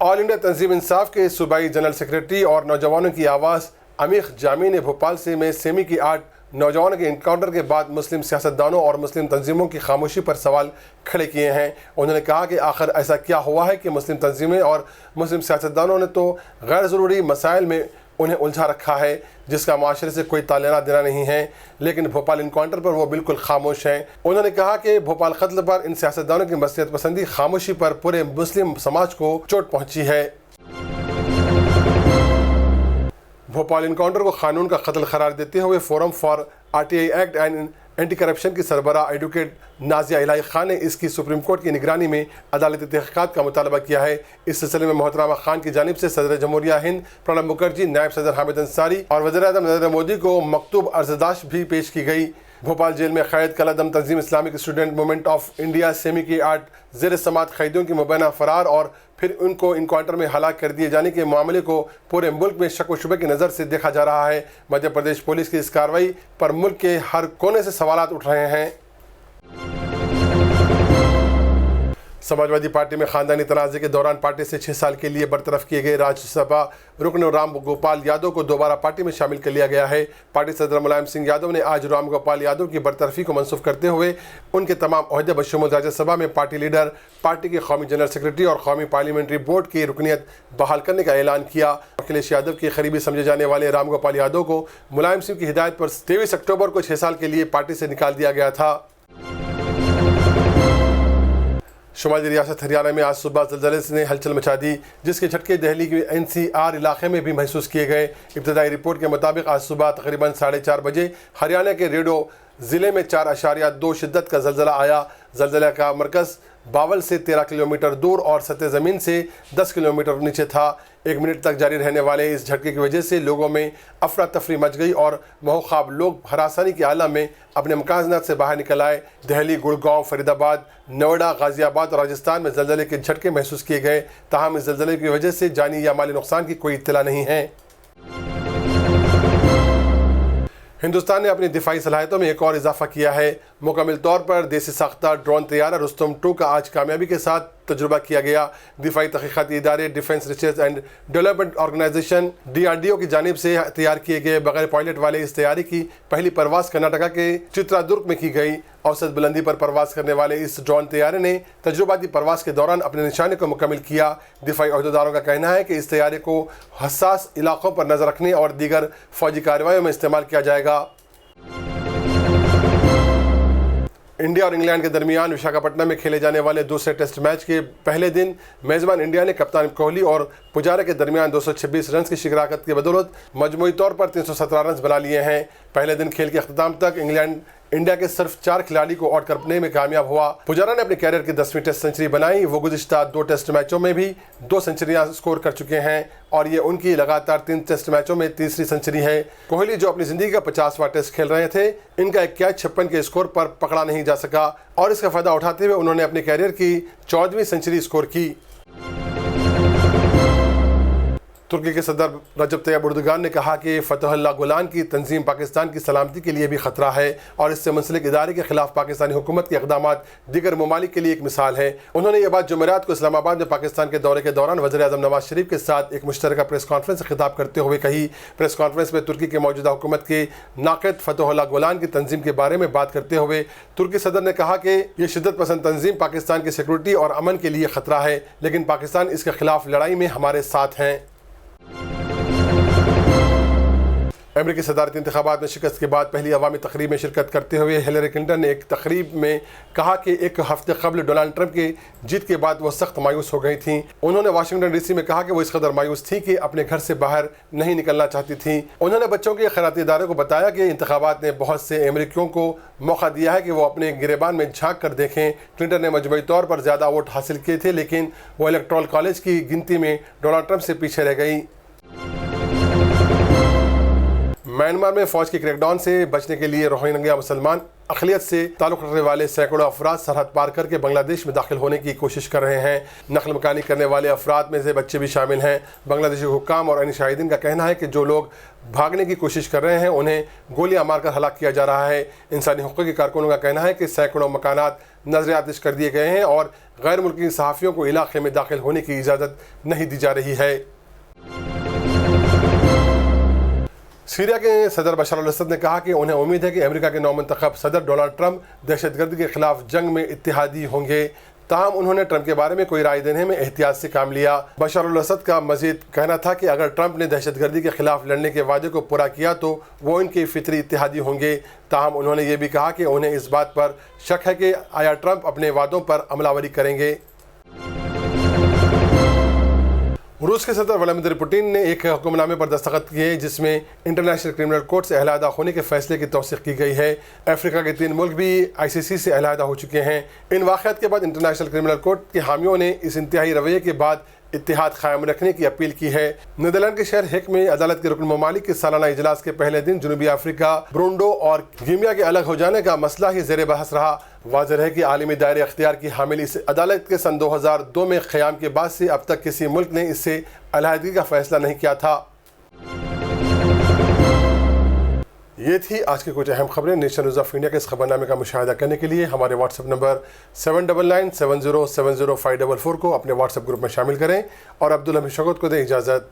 All India तंजीम इंसाफ के सूबाई general secretary और नौजवानों की आवाज़ अमीख जामी ने भोपाल से में सेमी की 8 नौजवानों के इनकाउंटर के बाद मुस्लिम सियासतदानों और मुस्लिम तंजीमों की खामोशी पर सवाल खड़े किए हैं। उन्होंने कहा कि आखिर ऐसा क्या हुआ है कि मुस्लिम तंजीमें और मुस्लिम सियासतदानों ने तो गैर ज़रूरी मसाइल में उन्हें उलझा रखा है जिसका माशरे से कोई तालेना देना नहीं है, लेकिन भोपाल इनकाउंटर पर वो बिल्कुल खामोश हैं। उन्होंने कहा कि भोपाल कत्ल पर इन सियासतदानों की मसलियत पसंदी खामोशी पर पूरे मुस्लिम समाज को चोट पहुंची है। भोपाल इनकाउंटर को कानून का कत्ल करार देते हुए forum for RTI act and anti corruption की सरबराह एडवोकेट नाजिया इलाही खान ने इसकी सुप्रीम कोर्ट की निगरानी में अदालती तहक़ीक़ात का मुतालबा किया है। इस सिलसिले में मोहतरमा खान की जानिब से सदर जमहूरिया हिंद प्रणब मुखर्जी, नायब सदर हामिद अंसारी और वज़ीर-ए-आज़म नरेंद्र मोदी को मकतूब अर्ज़दाश्त भी पेश की गई। भोपाल जेल में कैद कलअदम तंजीम Islamic Student Movement of India SIMI की 8 ज़ेर समात कैदियों की मुबैना फ़रार और फिर उनको इनकाउंटर में हलाक कर दिए जाने के मामले को पूरे मुल्क में शक व शुबे की नज़र से देखा जा रहा है। मध्य प्रदेश पुलिस की इस कार्रवाई पर मुल्क के हर कोने से सवालात उठ रहे हैं। समाजवादी पार्टी में खानदानी तनाज़े के दौरान पार्टी से 6 साल के लिए बरतरफ किए गए राज्यसभा रुकन राम गोपाल यादव को दोबारा पार्टी में शामिल कर लिया गया है। पार्टी सदर मुलायम सिंह यादव ने आज राम गोपाल यादव की बरतरफी को मनसूख करते हुए उनके तमाम ओहदे बशमूल राज्यसभा में पार्टी लीडर, पार्टी के कौमी जनरल सेक्रेटरी और कौमी पार्लियामेंट्री बोर्ड की रुकनीत बहाल करने का ऐलान किया। अखिलेश यादव के करीबी समझे जाने वाले राम गोपाल यादव को मुलायम सिंह की हिदायत पर 23 अक्टूबर को 6 साल के लिए पार्टी से निकाल दिया गया था। शुमाली रियासत हरियाणा में आज सुबह ज़लज़ले ने हलचल मचा दी, जिसके झटके दिल्ली के NCR इलाके में भी महसूस किए गए। इब्तदाई रिपोर्ट के मुताबिक आज सुबह तकरीबन 4:30 बजे हरियाणा के रेडो ज़िले में 4.2 शिद्दत का ज़लज़ला आया। ज़लज़ला का मरकज़ बावल से 13 किलोमीटर दूर और सतह ज़मीन से 10 किलोमीटर नीचे था। 1 मिनट तक जारी रहने वाले इस झटके की वजह से लोगों में अफरा तफरी मच गई और महख्वाब लोग हरासानी के आलम में अपने मकानात से बाहर निकल आए। दिल्ली, गुड़गांव, फरीदाबाद, नोएडा, गाज़ियाबाद और राजस्थान में ज़लज़ले के झटके महसूस किए गए। ताहम इस ज़लज़ले की वजह से जानी या माली नुकसान की कोई इत्तला नहीं है। हिंदुस्तान ने अपनी दिफाई सलाहियतों में एक और इजाफा किया है। मुकम्मल तौर पर देसी साख्ता ड्रोन तैयारा रुस्तम 2 का आज कामयाबी के साथ तजुर्बा किया गया। दिफाई तहक़ीक़ाती इदारे defence research and development organisation DRDO की जानिब से तैयार किए गए बगैर पायलट वाले इस तैयारी की पहली परवाज़ कर्नाटका के चित्रादुर्ग में की गई। औसत बुलंदी पर परवाज़ करने वाले इस ड्रोन तैयारे ने तजुर्बाती परवाज़ के दौरान अपने निशाने को मुकम्मल किया। दिफाई अहदेदारों का कहना है कि इस तैयारे को हसास इलाकों पर नज़र रखने और दीगर फ़ौजी कार्रवाइयों में इस्तेमाल किया जाएगा। इंडिया और इंग्लैंड के दरमियान विशाखापट्टनम में खेले जाने वाले दूसरे टेस्ट मैच के पहले दिन मेज़बान इंडिया ने कप्तान कोहली और पुजारा के दरमियान 226 रन की शिराकत की बदौलत मजमूई तौर पर 317 रन बना लिए हैं। पहले दिन खेल के अख्ताम तक इंग्लैंड इंडिया के सिर्फ 4 खिलाड़ी को आउट करने में कामयाब हुआ। पुजारा ने अपने कैरियर की 10वीं टेस्ट सेंचुरी बनाई। वो गुज़िश्ता 2 टेस्ट मैचों में भी 2 सेंचुरियां स्कोर कर चुके हैं और ये उनकी लगातार 3 टेस्ट मैचों में तीसरी सेंचुरी है। कोहली जो अपनी ज़िंदगी का 50वां टेस्ट खेल रहे थे, इनका एक कैच 56 के स्कोर पर पकड़ा नहीं जा सका और इसका फ़ायदा उठाते हुए उन्होंने अपने कैरियर की 14वीं सेंचुरी स्कोर की। तुर्की के सदर रजब तैयब एर्दोगान ने कहा कि फतहुल्लाह गुलान की तंजीम पाकिस्तान की सलामती के लिए भी ख़तरा है और इससे मुंसलिक इदारे के खिलाफ पाकिस्तानी हुकूमत के इक़दामात दीगर ममालिक के लिए एक मिसाल है। उन्होंने ये बात जुमेरात को इस्लामाबाद में पाकिस्तान के दौरे के दौरान वज़ीर-ए-आज़म नवाज शरीफ के साथ एक मुश्तरका प्रेस कॉन्फ्रेंस से खिताब करते हुए कही। प्रेस कॉन्फ्रेंस में तुर्की के मौजूदा हुकूमत के नाक़िद फतहुल्लाह गुलान की तंजीम के बारे में बात करते हुए तुर्की सदर ने कहा कि ये शिद्दत पसंद तंजीम पाकिस्तान की सिक्योरिटी और अमन के लिए ख़तरा है, लेकिन पाकिस्तान इसके खिलाफ लड़ाई में हमारे साथ हैं। अमेरिकी सदारती इंतखाबात में शिकस्त के बाद पहली अवामी तकरीब में शिरकत करते हुए हिलरी क्लिंटन ने एक तकरीब में कहा कि एक हफ्ते कबल डोनाल्ड ट्रंप के जीत के बाद वो सख्त मायूस हो गई थीं। उन्होंने वाशिंगटन DC में कहा कि वो इस कदर मायूस थी कि अपने घर से बाहर नहीं निकलना चाहती थीं। उन्होंने बच्चों के खैराती इदारे को बताया कि इंतखाबात ने बहुत से अमेरिकियों को मौका दिया है कि वो अपने गिरेबान में झांक कर देखें। क्लिंटन ने मजमूई तौर पर ज़्यादा वोट हासिल किए थे, लेकिन वो इलेक्टोरल कॉलेज की गिनती में डोनाल्ड ट्रंप से पीछे रह गई। म्यांमार में फ़ौज के क्रैकडाउन से बचने के लिए रोहिंग्या मुसलमान अक़लियत से ताल्लुक़ रखने वाले सैकड़ों अफराद सरहद पार करके बांग्लादेश में दाखिल होने की कोशिश कर रहे हैं। नकल मकानी करने वाले अफराद में से बच्चे भी शामिल हैं। बांग्लादेशी हुक्काम और अन्य शाहिदीन का कहना है कि जो लोग भागने की कोशिश कर रहे हैं उन्हें गोलियां मारकर हलाक किया जा रहा है। इंसानी हक़ूक़ के कारकुनों का कहना है कि सैकड़ों मकानात नजर आतिश कर दिए गए हैं और गैर मुल्की सहाफ़ियों को इलाके में दाखिल होने की इजाज़त नहीं दी जा रही है। सीरिया के सदर बशर अल-असद ने कहा कि उन्हें उम्मीद है कि अमेरिका के नौमंतखब सदर डोनाल्ड ट्रंप दहशतगर्दी के खिलाफ जंग में इत्तेहादी होंगे। ताहम उन्होंने ट्रंप के बारे में कोई राय देने में एहतियात से काम लिया। बशर अल-असद का मजीद कहना था कि अगर ट्रंप ने दहशतगर्दी के खिलाफ लड़ने के वादे को पूरा किया तो वो इनके फितरी इत्तेहादी होंगे। ताहम उन्होंने ये भी कहा कि उन्हें इस बात पर शक है कि आया ट्रंप अपने वादों पर अमलावरी करेंगे। रूस के सदर व्लादिमीर पुतिन ने एक हुक्मनामे पर दस्तखत किए जिसमें इंटरनेशनल क्रिमिनल कोर्ट से अलहदा होने के फैसले की तौसीक़ की गई है। अफ्रीका के 3 मुल्क भी ICC से अलहदा हो चुके हैं। इन वाक़यात के बाद इंटरनेशनल क्रिमिनल कोर्ट के हामियों ने इस इंतहाई रवैये के बाद इत्तेहाद कायम रखने की अपील की है। नीदरलैंड के शहर हेग में अदालत के रुकन ममालिक के सालाना इजलास के पहले दिन जनूबी अफ्रीका, ब्रुंडो और गिमिया के अलग हो जाने का मसला ही ज़ेर बहस रहा। वाज़ेह है कि आलमी दायरे अख्तियार की हामिल इस अदालत के सन 2002 में क़याम के बाद से अब तक किसी मुल्क ने इससे अलहदगी का फैसला नहीं किया था। ये थी आज की कुछ अहम खबरें। नेशनल न्यूज़ ऑफ इंडिया के इस खबरनामे का मुशाहिदा करने के लिए हमारे व्हाट्सएप नंबर 7997070544 को अपने व्हाट्सएप ग्रुप में शामिल करें और अब्दुल हमीद शौकत को दें इजाज़त।